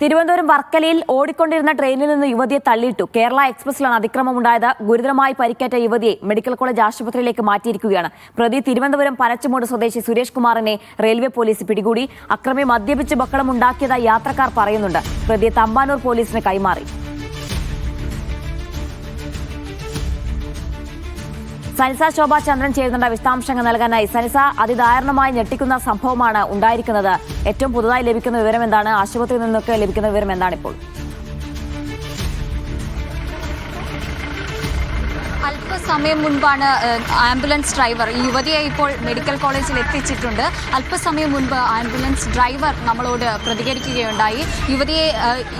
തിരുവനന്തപുരം വർക്കലയിൽ ഓടിക്കൊണ്ടിരുന്ന ട്രെയിനിൽ നിന്ന് യുവതിയെ തള്ളിയിട്ടു. കേരള എക്സ്പ്രസിലാണ് അതിക്രമമുണ്ടായത്. ഗുരുതരമായി പരിക്കേറ്റ യുവതിയെ മെഡിക്കൽ കോളേജ് ആശുപത്രിയിലേക്ക് മാറ്റിയിരിക്കുകയാണ്. പ്രതി തിരുവനന്തപുരം പനച്ചമൂട് സ്വദേശി സുരേഷ് കുമാറിനെ റെയിൽവേ പോലീസ് പിടികൂടി. അക്രമി മദ്യപിച്ച് ബഹളമുണ്ടാക്കിയതായി യാത്രക്കാർ പറയുന്നുണ്ട്. പ്രതിയെ തമ്പാനൂർ പോലീസിന് കൈമാറി. സനിസ ശോഭ ചന്ദ്രൻ ചേരുന്നുണ്ട് വിശദാംശങ്ങൾ നൽകാനായി. സനിസ, അതിദാരുണമായി ഞെട്ടിക്കുന്ന സംഭവമാണ് ഉണ്ടായിരിക്കുന്നത്. ഏറ്റവും പുതുതായി ലഭിക്കുന്ന വിവരം എന്താണ്? ആശുപത്രിയിൽ നിന്നൊക്കെ ലഭിക്കുന്ന വിവരം എന്താണ് ഇപ്പോൾ? അല്പസമയം മുൻപാണ് ആംബുലൻസ് ഡ്രൈവർ ഈ യുവതിയെ ഇപ്പോൾ മെഡിക്കൽ കോളേജിൽ എത്തിച്ചിട്ടുണ്ട്. അല്പസമയം മുൻപ് ആംബുലൻസ് ഡ്രൈവർ നമ്മളോട് പ്രതികരിക്കുകയുണ്ടായി. യുവതിയെ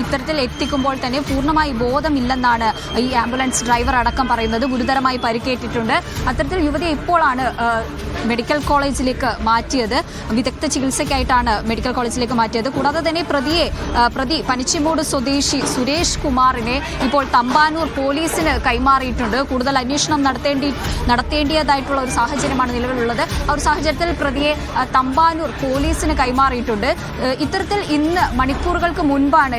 ഇത്തരത്തിൽ എത്തിക്കുമ്പോൾ തന്നെ പൂർണ്ണമായി ബോധമില്ലെന്നാണ് ഈ ആംബുലൻസ് ഡ്രൈവർ അടക്കം പറയുന്നത്. ഗുരുതരമായി പരിക്കേറ്റിട്ടുണ്ട്. അത്തരത്തിൽ യുവതിയെ ഇപ്പോഴാണ് മെഡിക്കൽ കോളേജിലേക്ക് മാറ്റിയത്. വിദഗ്ധ ചികിത്സയ്ക്കായിട്ടാണ് മെഡിക്കൽ കോളേജിലേക്ക് മാറ്റിയത്. കൂടാതെ തന്നെ പ്രതി പനച്ചമൂട് സുരേഷ് കുമാറിനെ ഇപ്പോൾ തമ്പാനൂർ പോലീസിന് കൈമാറിയിട്ടുണ്ട്. കൂടുതൽ അന്വേഷണം നടത്തേണ്ടതായിട്ടുള്ള ഒരു സാഹചര്യമാണ് നിലവിലുള്ളത്. ആ ഒരു സാഹചര്യത്തിൽ പ്രതിയെ തമ്പാനൂർ പോലീസിന് കൈമാറിയിട്ടുണ്ട്. ഇത്തരത്തിൽ ഇന്ന് മണിക്കൂറുകൾക്ക് മുൻപാണ്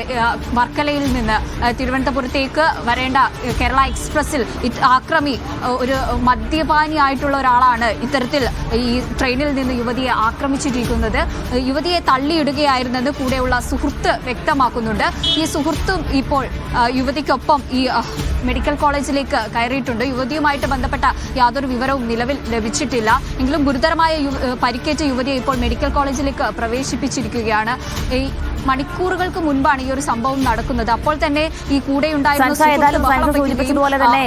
വർക്കലയിൽ നിന്ന് തിരുവനന്തപുരത്തേക്ക് വരേണ്ട കേരള എക്സ്പ്രസിൽ ആക്രമി ഒരു മദ്യപാനിയായിട്ടുള്ള ഒരാളാണ് ഇത്തരത്തിൽ ഈ ട്രെയിനിൽ നിന്ന് യുവതിയെ ആക്രമിച്ചിരിക്കുന്നത്. യുവതിയെ തള്ളിയിടുകയായിരുന്നെന്ന് കൂടെയുള്ള സുഹൃത്ത് വ്യക്തമാക്കുന്നുണ്ട്. ഈ സുഹൃത്തും ഇപ്പോൾ യുവതിക്കൊപ്പം ഈ മെഡിക്കൽ കോളേജിലേക്ക് കയറിയിട്ടുണ്ട്. യുവതിയുമായിട്ട് ബന്ധപ്പെട്ട യാതൊരു വിവരവും നിലവിൽ ലഭിച്ചിട്ടില്ല. എങ്കിലും ഗുരുതരമായ പരിക്കേറ്റ യുവതിയെ ഇപ്പോൾ മെഡിക്കൽ കോളേജിലേക്ക് പ്രവേശിപ്പിച്ചിരിക്കുകയാണ്. ഈ മണിക്കൂറുകൾക്ക് മുൻപാണ് ഈ ഒരു സംഭവം നടക്കുന്നത്. അപ്പോൾ തന്നെ ഈ സൂചിപ്പിച്ചതുപോലെ തന്നെ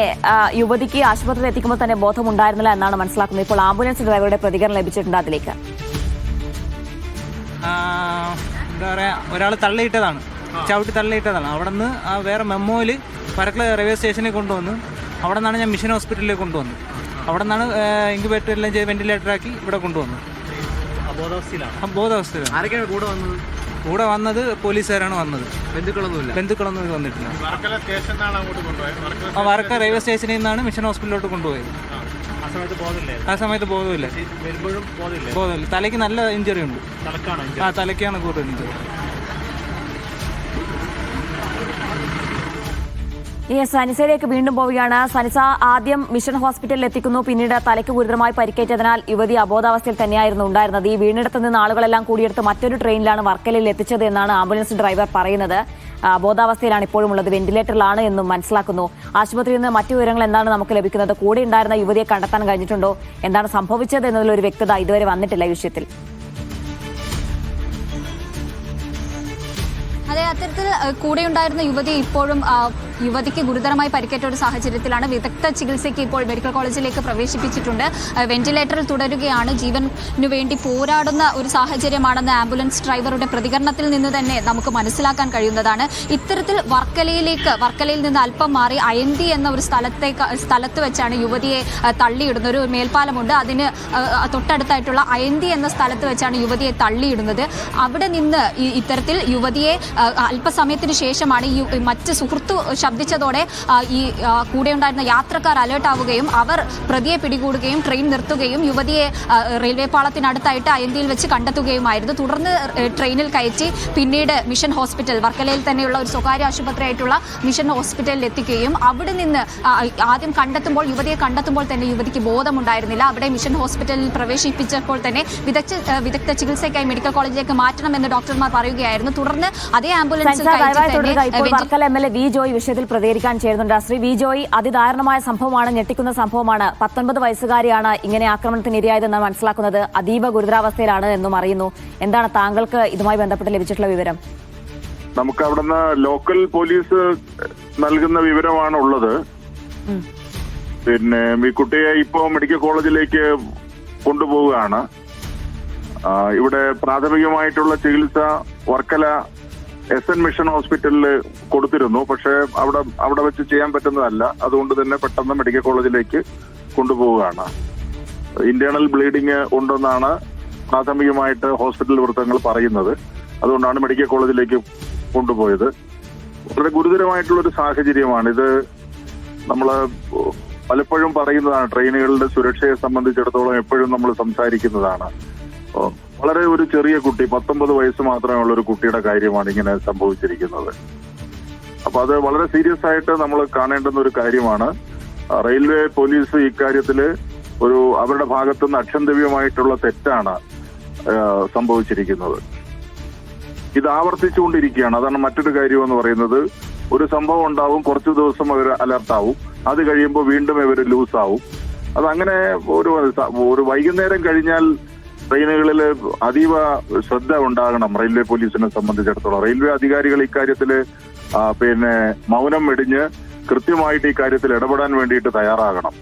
യുവതിക്ക് ആശുപത്രിയിൽ എത്തിക്കുമ്പോൾ തന്നെ ബോധമുണ്ടായിരുന്നില്ല എന്നാണ് മനസ്സിലാക്കുന്നത്. ഇപ്പോൾ ആംബുലൻസ് ഡ്രൈവറുടെ പ്രതികരണം ലഭിച്ചിട്ടുണ്ട്. അതിലേക്ക് എന്താ പറയാ, ഒരാൾ തള്ളിയിട്ടതാണ്, ചവിട്ടി തള്ളിയിട്ടതാണ്. അവിടെ നിന്ന് വേറെ മെമ്മോയിൽ പരക്കല റെയിൽവേ സ്റ്റേഷനിൽ കൊണ്ടുവന്നു. അവിടെ നിന്നാണ് ഞാൻ മിഷൻ ഹോസ്പിറ്റലിലേക്ക് കൊണ്ടുവന്നു. അവിടെ നിന്നാണ് ഇൻക്യുബേറ്റർ എല്ലാം ചെയ്ത് വെന്റിലേറ്ററാക്കി ഇവിടെ കൊണ്ടുവന്നു. ബോധാവസ്ഥയിലാണ്. കൂടെ വന്നത് പോലീസുകാരാണ് വന്നത്. ബന്ധുക്കളൊന്നും വന്നിട്ടില്ല. വർക്ക റെയിൽവേ സ്റ്റേഷനിൽ നിന്നാണ് മിഷൻ ഹോസ്പിറ്റലിലോട്ട് കൊണ്ടുപോയത്. ആ സമയത്ത് ബോധമില്ല. തലയ്ക്ക് നല്ല ഇഞ്ചുറി ഉണ്ട്. തലയ്ക്കാണ് കൂടുതൽ ഇഞ്ചുറി. ഇനി സനിസയിലേക്ക് വീണ്ടും പോവുകയാണ്. സനിസ, ആദ്യം മിഷൻ ഹോസ്പിറ്റലിൽ എത്തിക്കുന്നു. പിന്നീട് തലയ്ക്ക് ഗുരുതരമായി പരിക്കേറ്റതിനാൽ യുവതി അബോധാവസ്ഥയിൽ തന്നെയായിരുന്നു ഉണ്ടായിരുന്നത്. ഈ വീണിടത്ത് നിന്ന് ആളുകളെല്ലാം കൂടിയെടുത്ത് മറ്റൊരു ട്രെയിനിലാണ് വർക്കലയിൽ എത്തിച്ചത് എന്നാണ് ആംബുലൻസ് ഡ്രൈവർ പറയുന്നത്. അബോധാവസ്ഥയിലാണ് ഇപ്പോഴും ഉള്ളത്. വെന്റിലേറ്ററിലാണ് എന്നും മനസ്സിലാക്കുന്നു. ആശുപത്രിയിൽ നിന്ന് മറ്റു വിവരങ്ങൾ എന്താണ് നമുക്ക് ലഭിക്കുന്നത്? കൂടെ ഉണ്ടായിരുന്ന യുവതിയെ കണ്ടെത്താൻ കഴിഞ്ഞിട്ടുണ്ടോ? എന്താണ് സംഭവിച്ചത് എന്നതിലൊരു വ്യക്തത ഇതുവരെ വന്നിട്ടില്ല ഈ വിഷയത്തിൽ. അതെ, അത്തരത്തിൽ കൂടെയുണ്ടായിരുന്ന യുവതി ഇപ്പോഴും യുവതിക്ക് ഗുരുതരമായി പരിക്കേറ്റ ഒരു സാഹചര്യത്തിലാണ്. വിദഗ്ധ ചികിത്സയ്ക്ക് ഇപ്പോൾ മെഡിക്കൽ കോളേജിലേക്ക് പ്രവേശിപ്പിച്ചിട്ടുണ്ട്. വെന്റിലേറ്ററിൽ തുടരുകയാണ്. ജീവനു വേണ്ടി പോരാടുന്ന ഒരു സാഹചര്യമാണെന്ന് ആംബുലൻസ് ഡ്രൈവറുടെ പ്രതികരണത്തിൽ നിന്ന് തന്നെ നമുക്ക് മനസ്സിലാക്കാൻ കഴിയുന്നതാണ്. ഇത്തരത്തിൽ വർക്കലയിൽ നിന്ന് അല്പം മാറി അയന്തി എന്ന ഒരു സ്ഥലത്ത് വെച്ചാണ് യുവതിയെ തള്ളിയിടുന്നത്. ഒരു മേൽപ്പാലമുണ്ട്, അതിന് തൊട്ടടുത്തായിട്ടുള്ള അയന്തി എന്ന സ്ഥലത്ത് വെച്ചാണ് യുവതിയെ തള്ളിയിടുന്നത്. അവിടെ നിന്ന് ഇത്തരത്തിൽ യുവതിയെ അല്പസമയത്തിന് ശേഷമാണ് ഈ മറ്റ് സുഹൃത്തു ശബ്ദിച്ചതോടെ ഈ കൂടെയുണ്ടായിരുന്ന യാത്രക്കാർ അലേർട്ട് ആവുകയും അവർ പ്രതിയെ പിടികൂടുകയും ട്രെയിൻ നിർത്തുകയും യുവതിയെ റെയിൽവേ പാളത്തിനടുത്തായിട്ട് അയന്തിയിൽ വെച്ച് കണ്ടെത്തുകയുമായിരുന്നു. തുടർന്ന് ട്രെയിനിൽ കയറ്റി പിന്നീട് മിഷൻ ഹോസ്പിറ്റൽ, വർക്കലയിൽ തന്നെയുള്ള ഒരു സ്വകാര്യ ആശുപത്രിയായിട്ടുള്ള മിഷൻ ഹോസ്പിറ്റലിൽ എത്തിക്കുകയും അവിടെ നിന്ന് ആദ്യം യുവതിയെ കണ്ടെത്തുമ്പോൾ തന്നെ യുവതിക്ക് ബോധമുണ്ടായിരുന്നില്ല. അവിടെ മിഷൻ ഹോസ്പിറ്റലിൽ പ്രവേശിപ്പിച്ചപ്പോൾ തന്നെ വിദഗ്ധ ചികിത്സയ്ക്കായി മെഡിക്കൽ കോളേജിലേക്ക് മാറ്റണമെന്ന് ഡോക്ടർമാർ പറയുകയായിരുന്നു. തുടർന്ന് അതേ ആംബുലൻസിൽ വർക്കല MLA വി ജോയ് വിഷയത്തിൽ പ്രതികരിക്കാൻ ചേരുന്നുണ്ട്. ശ്രീ വി ജോയ്, അതിദാരുണമായ സംഭവമാണ്, ഞെട്ടിക്കുന്ന സംഭവമാണ്. 19 വയസ്സുകാരിയാണ് ഇങ്ങനെ ആക്രമണത്തിന് ഇരയായതെന്ന് മനസ്സിലാക്കുന്നത്. അതീവ ഗുരുതരാവസ്ഥയിലാണ് എന്നും അറിയുന്നു. എന്താണ് താങ്കൾക്ക് ഇതുമായി ബന്ധപ്പെട്ട് ലഭിച്ചിട്ടുള്ള വിവരം? നമുക്ക് അവിടുന്ന് ലോക്കൽ പോലീസ് നൽകുന്ന വിവരമാണ് ഉള്ളത്. പിന്നെ ഈ കുട്ടിയെ ഇപ്പോൾ മെഡിക്കൽ കോളേജിലേക്ക് കൊണ്ടുപോവുകയാണ്. ഇവിടെ പ്രാഥമികമായിട്ടുള്ള ചികിത്സ വർക്കല SN മിഷൻ ഹോസ്പിറ്റലിൽ കൊടുത്തിരുന്നു. പക്ഷേ അവിടെ വെച്ച് ചെയ്യാൻ പറ്റുന്നതല്ല. അതുകൊണ്ട് തന്നെ പെട്ടെന്ന് മെഡിക്കൽ കോളേജിലേക്ക് കൊണ്ടുപോവുകയാണ്. ഇന്റേണൽ ബ്ലീഡിങ് ഉണ്ടെന്നാണ് പ്രാഥമികമായിട്ട് ഹോസ്പിറ്റൽ വൃത്തങ്ങൾ പറയുന്നത്. അതുകൊണ്ടാണ് മെഡിക്കൽ കോളേജിലേക്ക് കൊണ്ടുപോയത്. വളരെ ഗുരുതരമായിട്ടുള്ളൊരു സാഹചര്യമാണിത്. നമ്മൾ പലപ്പോഴും പറയുന്നതാണ്, ട്രെയിനുകളുടെ സുരക്ഷയെ സംബന്ധിച്ചിടത്തോളം എപ്പോഴും നമ്മൾ സംസാരിക്കുന്നതാണ്. വളരെ ഒരു ചെറിയ കുട്ടി, 19 വയസ്സ് മാത്രമേ ഉള്ള ഒരു കുട്ടിയുടെ കാര്യമാണ് ഇങ്ങനെ സംഭവിച്ചിരിക്കുന്നത്. അപ്പൊ അത് വളരെ സീരിയസ് ആയിട്ട് നമ്മൾ കാണേണ്ടുന്ന ഒരു കാര്യമാണ്. റെയിൽവേ പോലീസ് ഇക്കാര്യത്തില് അവരുടെ ഭാഗത്തുനിന്ന് അക്ഷന്തവ്യമായിട്ടുള്ള തെറ്റാണ് സംഭവിച്ചിരിക്കുന്നത്. ഇത് ആവർത്തിച്ചുകൊണ്ടിരിക്കുകയാണ്. അതാണ് മറ്റൊരു കാര്യം എന്ന് പറയുന്നത്. ഒരു സംഭവം ഉണ്ടാവും, കുറച്ചു ദിവസം അവർ അലർട്ടാവും, അത് കഴിയുമ്പോൾ വീണ്ടും ഇവർ ലൂസാവും. അതങ്ങനെ ഒരു വൈകുന്നേരം കഴിഞ്ഞാൽ ട്രെയിനുകളിൽ അതീവ ശ്രദ്ധ ഉണ്ടാകണം റെയിൽവേ പോലീസിനെ സംബന്ധിച്ചിടത്തോളം. റെയിൽവേ അധികാരികൾ ഇക്കാര്യത്തിൽ മൗനം വെടിഞ്ഞ് കൃത്യമായിട്ട് ഈ കാര്യത്തിൽ ഇടപെടാൻ വേണ്ടിയിട്ട് തയ്യാറാകണം.